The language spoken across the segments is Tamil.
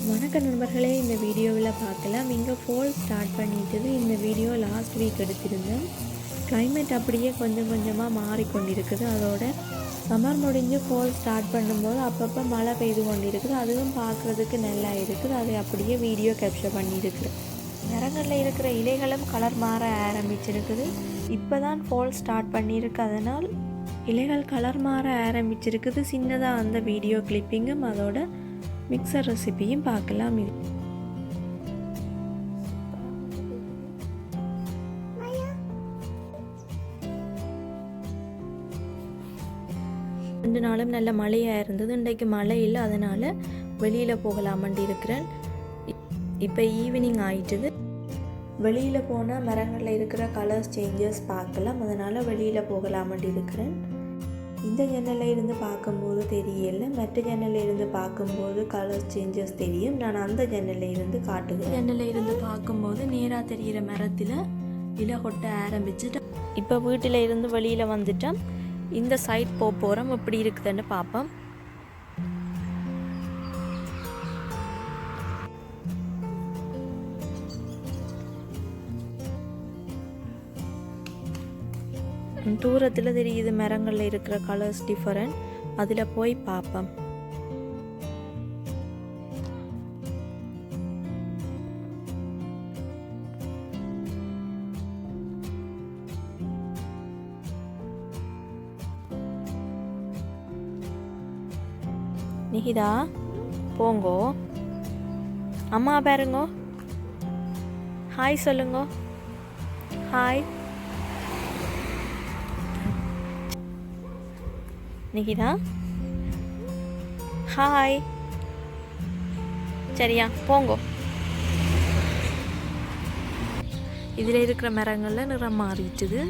வணக்க நண்பர்களே, இந்த வீடியோவில் பார்க்கலாம். இங்கே ஃபால் ஸ்டார்ட் பண்ணிட்டது. இந்த வீடியோ லாஸ்ட் வீக் எடுத்திருந்தேன். கிளைமேட் அப்படியே கொஞ்சம் கொஞ்சமாக மாறிக்கொண்டிருக்குது. அதோட சம்மர் முடிஞ்சு ஃபால் ஸ்டார்ட் பண்ணும்போது அப்பப்போ மழை பெய்து கொண்டிருக்குது. அதுவும் பார்க்குறதுக்கு நல்லா இருக்குது. அதை அப்படியே வீடியோ கேப்சர் பண்ணியிருக்குது. மரங்களில் இருக்கிற இலைகளும் கலர் மாற ஆரம்பிச்சிருக்குது. இப்போ தான் ஃபால் ஸ்டார்ட் பண்ணியிருக்கு. அதனால் இலைகள் கலர் மாற ஆரம்பிச்சிருக்குது. சின்னதாக அந்த வீடியோ கிளிப்பிங்கும் அதோட மிக்சர் ரெசிபியும் பார்க்கலாம். இது ரெண்டு நாளும் நல்ல மழையாக இருந்தது. இன்றைக்கு மழை இல்லை, அதனால் வெளியில் போகலாமண்டி இருக்கிறேன். இப்போ ஈவினிங் ஆயிட்டுது. வெளியில் போனால் மரங்களில் இருக்கிற கலர்ஸ் சேஞ்சஸ் பார்க்கலாம். அதனால் வெளியில் போகலாமண்டி இருக்கிறேன். இந்த ஜன்னலில் இருந்து பார்க்கும்போது தெரியல, மற்ற ஜன்னலில் இருந்து பார்க்கும்போது கலர் சேஞ்சஸ் தெரியும். நான் அந்த ஜன்னலில் இருந்து காட்டுகிறேன். ஜன்னலில் இருந்து பார்க்கும்போது நேராக தெரிகிற மரத்தில் இலை கொட்ட ஆரம்பிச்சுட்டேன். இப்போ வீட்டில் இருந்து வெளியில் வந்துட்டேன். இந்த சைட் போகிறோம். எப்படி இருக்குதுன்னு பார்ப்போம். தூரத்தில் தெரியுது மரங்களில் இருக்கிற கலர்ஸ் டிஃபரெண்ட். அதில் போய் பார்ப்போம். நிகிதா, போங்கோ. அம்மா பாருங்கோ. ஹாய் சொல்லுங்கோ. ஹாய் நிகிதா. ஹாய். சரியா, போங்கோ. இதில் இருக்கிற மரங்களில் நிறம் மாறிட்டுது.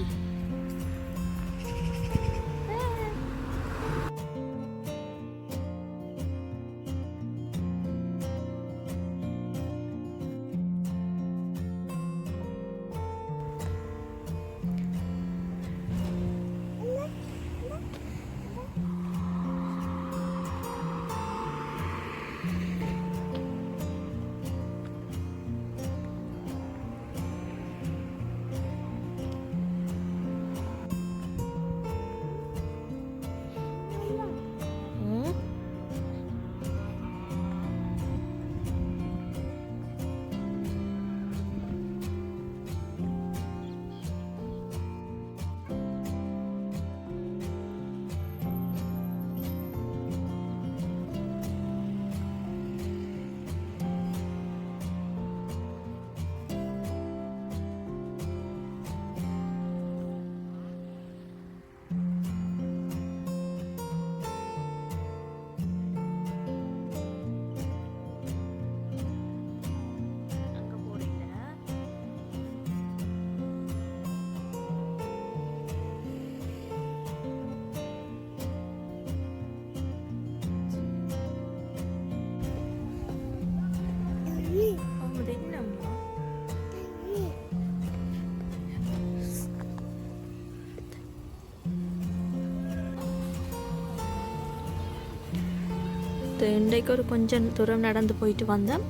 இன்றைக்கு ஒரு கொஞ்சம் தூரம் நடந்து போயிட்டு வந்தேன்.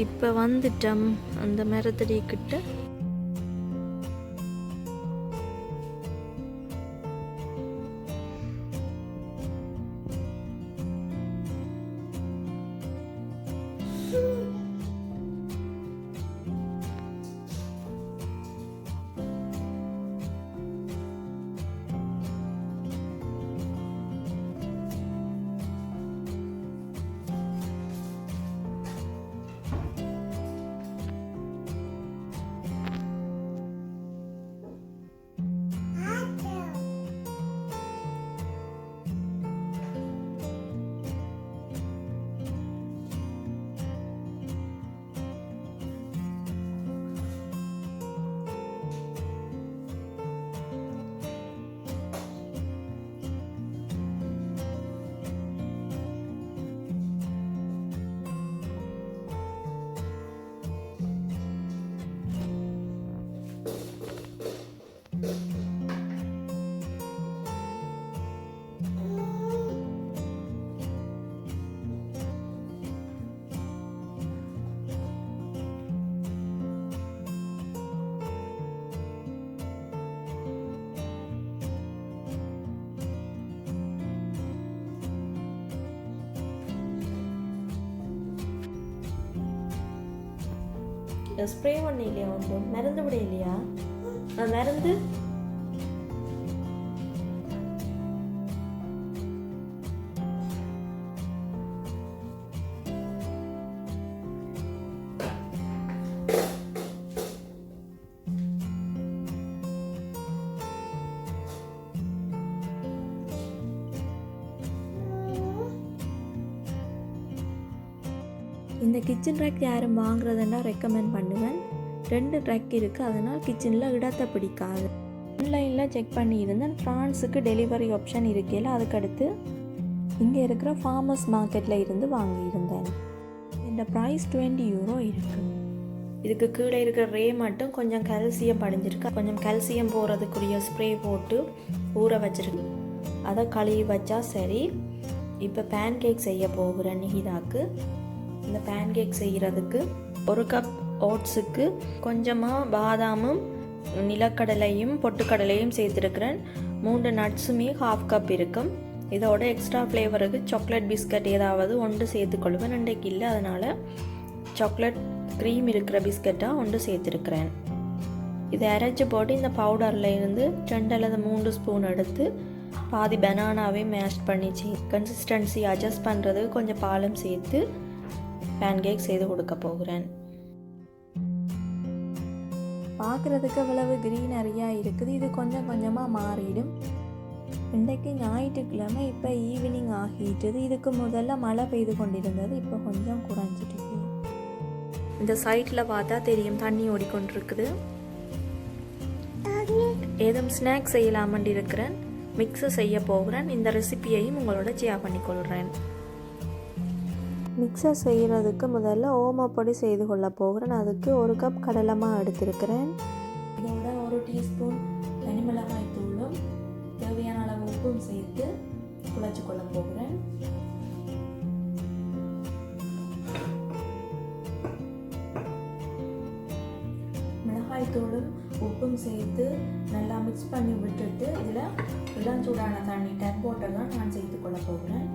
இப்போ வந்துட்டோம் அந்த மரத்தடி கிட்ட. ஸ்ப்ரே பண்ண இல்லையா? ஒன்று மருந்து விட இல்லையா? மருந்து இந்த கிச்சன் ரேக் யாரும் வாங்குறதுன்னா ரெக்கமெண்ட் பண்ணுவேன். 2 ரேக் இருக்குது, அதனால் கிச்சனில் இடத்தை பிடிக்காது. ஆன்லைனில் செக் பண்ணியிருந்தேன். ஃப்ரான்ஸுக்கு டெலிவரி ஆப்ஷன் இருக்கையில் அதுக்கடுத்து இங்கே இருக்கிற ஃபார்மர்ஸ் மார்க்கெட்டில் இருந்து வாங்கியிருந்தேன். இந்த ப்ரைஸ் 20 யூரோ இருக்குது. இதுக்கு கீழே இருக்கிற ரே மட்டும் கொஞ்சம் கல்சியம் படிஞ்சிருக்கு. கொஞ்சம் கல்சியம் போகிறதுக்குரிய ஸ்ப்ரே போட்டு ஊற வச்சிருக்கு. அதை கழுவி வச்சா சரி. இப்போ பேன் கேக் செய்ய போகிறேன் நிகிதாக்கு. இந்த பேன் கேக் செய்கிறதுக்கு 1 கப் ஓட்ஸுக்கு கொஞ்சமாக பாதாமும் நிலக்கடலையும் பொட்டுக்கடலையும் சேர்த்துருக்கிறேன். 3 நட்ஸுமே 1/2 கப் இருக்கும். இதோட எக்ஸ்ட்ரா ஃப்ளேவருக்கு சாக்லேட் பிஸ்கட் ஏதாவது ஒன்று சேர்த்துக்கொள்வேன். இன்றைக்கு இல்லை, அதனால் சாக்லேட் க்ரீம் இருக்கிற பிஸ்கட்டாக ஒன்று சேர்த்துருக்கிறேன். இதை அரைச்சி போட்டு இந்த பவுடரில் இருந்து 2 அல்லது 3 ஸ்பூன் எடுத்து பாதி பனானாவே மேஷ் பண்ணி கன்சிஸ்டன்சி அட்ஜஸ்ட் பண்ணுறதுக்கு கொஞ்சம் பாலும் சேர்த்து பேன் கேக் செய்து கொடுக்க போகிறேன். பார்க்குறதுக்கு அவ்வளவு க்ரீனரியாக இருக்குது. இது கொஞ்சம் கொஞ்சமாக மாறிடும். இன்றைக்கு ஞாயிற்றுக்கிழமை, இப்போ ஈவினிங் ஆகிட்டது. இதுக்கு முதல்ல மழை பெய்து கொண்டிருந்தது, இப்போ கொஞ்சம் குறைஞ்சிட்டு. இந்த சைட்டில் பார்த்தா தெரியும் தண்ணி ஓடிக்கொண்டிருக்குது. ஏதும் ஸ்நாக்ஸ் செய்யலாமண்டி இருக்கிறேன். மிக்ஸு செய்ய போகிறேன். இந்த ரெசிபியையும் உங்களோட ஷேர் பண்ணிக்கொள்கிறேன். மிக்சர் செய்கிறதுக்கு முதல்ல ஓமப்பொடி செய்து கொள்ள போகிறேன். அதுக்கு 1 கப் கடலைமா எடுத்திருக்கிறேன். இதோட 1 டீஸ்பூன் தனிமிளகாய் தூளும் தேவையான அளவு உப்பும் சேர்த்து குழச்சி கொள்ள போகிறேன். மிளகாய் தூளும் உப்பும் சேர்த்து நல்லா மிக்ஸ் பண்ணி விட்டுட்டு இதில் இளஞ்சூடான தண்ணி டேப் வாட்டர் தான் நான் சேர்த்து கொள்ள போகிறேன்.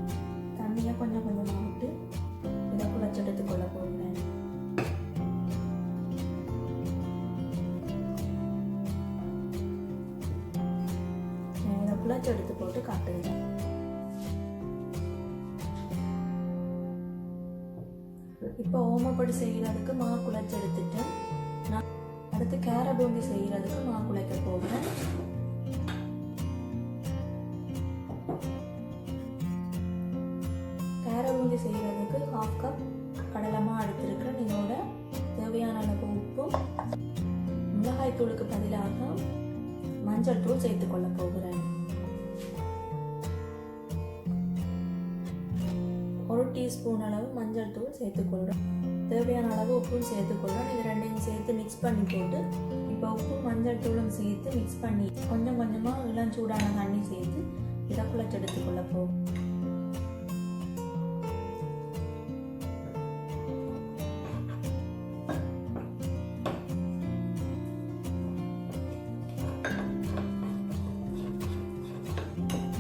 தண்ணியை கொஞ்சம் கொஞ்சமாக விட்டு இதை குழச்செடுத்து கொள்ள போகிறேன். இதை குழச்செடுத்து போட்டு காட்டுகிறேன். இப்போ ஓமப்பொடி செய்கிறதுக்கு மா குழச்செடுத்துட்டு நான் அடுத்து கேர பூந்தி செய்கிறதுக்கு மா குழைக்க போகிறேன். கேர பூந்தி செய்கிறதுக்கு 1/2 கப் கடலைமா எடுத்திருக்கிறேன். இதோட தேவையான அளவு உப்பும் மிளகாய் தூளுக்கு பதிலாக மஞ்சள் தூள் சேர்த்துக்கொள்ள போகிறேன். 1 டீஸ்பூன் அளவு மஞ்சள் தூள் சேர்த்துக்கொள்கிறேன். தேவையான அளவு உப்பும் சேர்த்துக்கொள்கிறேன். இது ரெண்டையும் சேர்த்து மிக்ஸ் பண்ணி போட்டு இப்போ உப்பும் மஞ்சள் தூளும் சேர்த்து மிக்ஸ் பண்ணி கொஞ்சம் கொஞ்சமாக இளஞ்சூடான தண்ணி சேர்த்து இதை குழச்செடுத்துக்கொள்ள போகும்.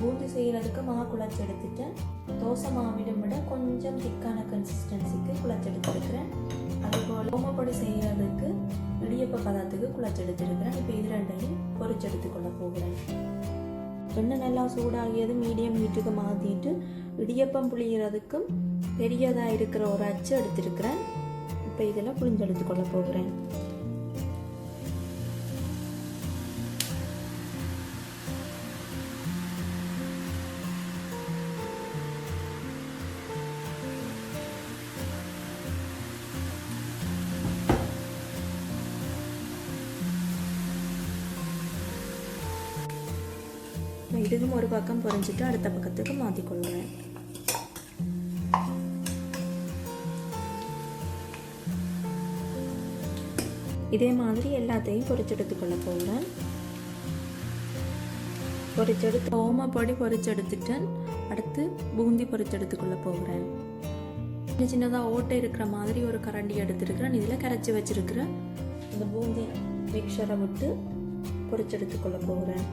பூந்தி செய்கிறதுக்கு மா குழச்சி எடுத்துட்டேன். தோசை மாவிடம் விட கொஞ்சம் திக்கான கன்சிஸ்டன்சிக்கு குழச்சி எடுத்துருக்கிறேன். அதுபோல் ஓமப்பொடி செய்கிறதுக்கு இடியப்ப பதத்துக்கு குழச்சி எடுத்துருக்கிறேன். இப்போ இது ரெண்டையும் பொரிச்சு எடுத்துக்கொள்ள போகிறேன். எண்ணெய் நல்லா சூடாகியது மீடியம் ஹீட்டுக்கு மாற்றிட்டு இடியப்பம் புளிகிறதுக்கும் பெரியதாக இருக்கிற ஒரு அச்சு எடுத்துருக்கிறேன். இப்போ இதில் புளிஞ்சு எடுத்துக்கொள்ள போகிறேன். இதுவும் ஒரு பக்கம் பொரிஞ்சிட்டு அடுத்த பக்கத்துக்கு மாற்றிக்கொள்கிறேன். இதே மாதிரி எல்லாத்தையும் பொரிச்செடுத்துக்கொள்ள போகிறேன். பொரிச்செடுத்து ஓமப்பொடி பொரிச்செடுத்துட்டேன். அடுத்து பூந்தி பொரிச்செடுத்துக்கொள்ள போகிறேன். சின்ன சின்னதாக ஓட்டை இருக்கிற மாதிரி ஒரு கரண்டி எடுத்துருக்கிறேன். இதில் கரைச்சி வச்சிருக்கிற இந்த பூந்தி மிக்சரை விட்டு பொரிச்செடுத்துக்கொள்ள போகிறேன்.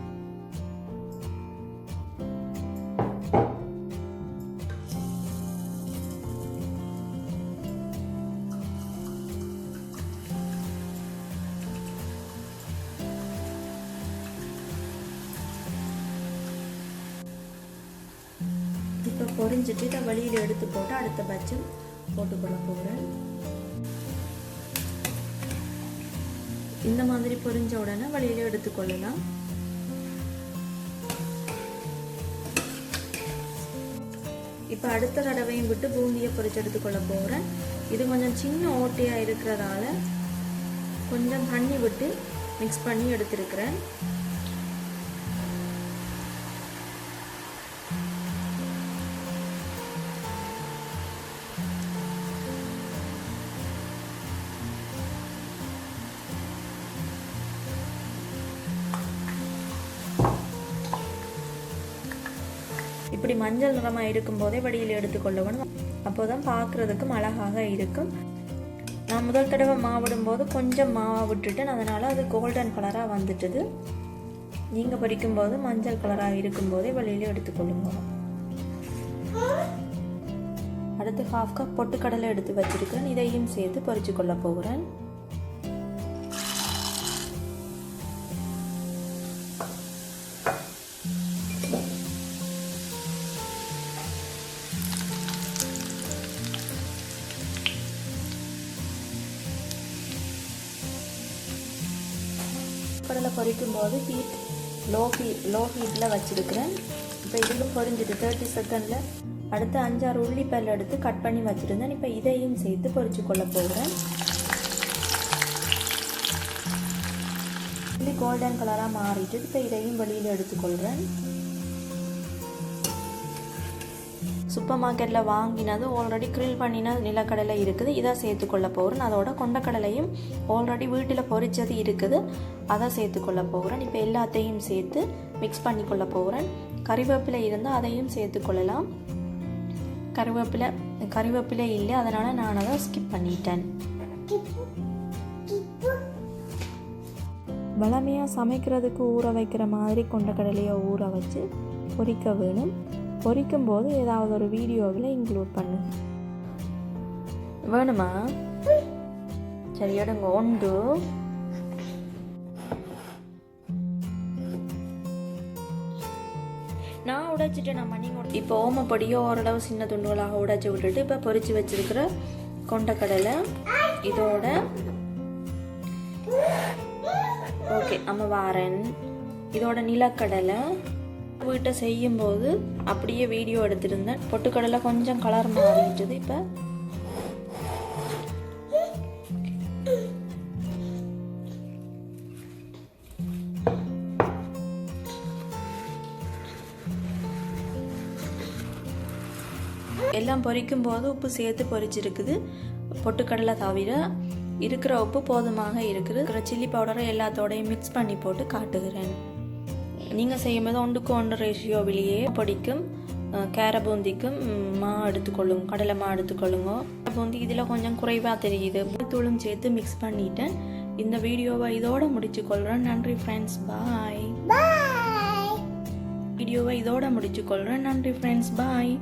பொரிஞ்சிட்டு இதை வெளியில் எடுத்து போட்டு அடுத்த பட்சம் போட்டுக்கொள்ள போகிறேன். இந்த மாதிரி பொரிஞ்ச உடனே வெளியில் எடுத்துக்கொள்ளலாம். இப்போ அடுத்த தடவையும் விட்டு பூந்தியை பொரிச்சு எடுத்துக்கொள்ள போகிறேன். இது கொஞ்சம் சின்ன ஓட்டையாக இருக்கிறதால கொஞ்சம் தண்ணி விட்டு மிக்ஸ் பண்ணி எடுத்துருக்கிறேன். இப்படி மஞ்சள் நிறமாக இருக்கும் போதே வடியில் எடுத்துக்கொள்ளணும். அப்போதான் பார்க்குறதுக்கு அழகாக இருக்கும். நான் முதல் தடவை மாவிடும் போது கொஞ்சம் மாவை விட்டுட்டேன், அதனால் அது கோல்டன் கலராக வந்துட்டுது. நீங்கள் பொரிக்கும்போது மஞ்சள் கலராக இருக்கும்போதே வெளியில் எடுத்துக்கொள்ளுங்க. அடுத்து 1/2 கப் பொட்டுக்கடலை எடுத்து வச்சிருக்கேன். இதையும் சேர்த்து பொரிச்சு கொள்ள போகிறேன். கடலை பொரிக்கும் போது லோ ஹீட்டில் வச்சுருக்கிறேன். இப்போ இதுக்கும் பொரிஞ்சிட்டு 30 செகண்டில் அடுத்து 5-6 உள்ளிப்பல் எடுத்து கட் பண்ணி வச்சுருந்தேன். இப்போ இதையும் சேர்த்து பொரிச்சு கொள்ள போகிறேன். இது கோல்டன் கலராக மாறிட்டு இப்போ இதையும் வெளியில் எடுத்துக்கொள்கிறேன். சூப்பர் மார்க்கெட்டில் வாங்கினது ஆல்ரெடி கிரில் பண்ணின நிலக்கடலை இருக்குது, இதை சேர்த்துக்கொள்ள போகிறேன். அதோட கொண்டக்கடலையும் ஆல்ரெடி வீட்டில் பொரிச்சது இருக்குது, அதை சேர்த்துக்கொள்ள போகிறேன். இப்போ எல்லாத்தையும் சேர்த்து மிக்ஸ் பண்ணி கொள்ள போகிறேன். கறிவேப்பிலை இருந்தால் அதையும் சேர்த்துக்கொள்ளலாம். கறிவேப்பிலை இல்லை, அதனால் நான் அதை ஸ்கிப் பண்ணிட்டேன். வளமையாக சமைக்கிறதுக்கு ஊற வைக்கிற மாதிரி கொண்டக்கடலையை ஊற வச்சு பொரிக்க வேணும். பொரிக்கும் போது ஏதாவது ஒரு வீடியோவில் இன்க்ளூட் பண்ணு வேணுமா? சரி எடுங்க. 1 நான் உடைச்சிட்டேன். நம்ம நீங்கள் இப்போ ஓமப்பொடியோ ஓரளவு சின்ன துண்டுகளாக உடைச்சி விட்டுட்டு இப்போ பொரிச்சு வச்சிருக்கிற கொண்டக்கடலை இதோட ஓகே அம்மா வாரன். இதோட நிலக்கடலை வீட்டை செய்யும்போது அப்படியே வீடியோ எடுத்திருந்தேன். பொட்டுக்கடலை கொஞ்சம் கலர் மாறிட்டுது. இப்போ எல்லாம் பொரிக்கும் போது உப்பு சேர்த்து பொரிச்சிருக்குது. பொட்டுக்கடலை தவிர இருக்கிற உப்பு போதுமாக இருக்குது. சில்லி பவுடரை எல்லாத்தோடையும் மிக்ஸ் பண்ணி போட்டு காட்டுகிறேன். நீங்கள் செய்யும்போது 1:1 ரேஷியோவிலேயே பொடிக்கும் கேர பூந்திக்கும் மா எடுத்துக்கொள்ளுங்க, கடலை மா எடுத்துக்கொள்ளுங்க. பூந்தி இதில் கொஞ்சம் குறைவாக தெரியுது. தூளும் சேர்த்து மிக்ஸ் பண்ணிட்டேன். இந்த வீடியோவை இதோட முடிச்சுக்கொள்கிறேன். நன்றி ஃப்ரெண்ட்ஸ், பாய். வீடியோவை இதோட முடிச்சுக்கொள்கிறேன். நன்றி ஃப்ரெண்ட்ஸ், பாய்.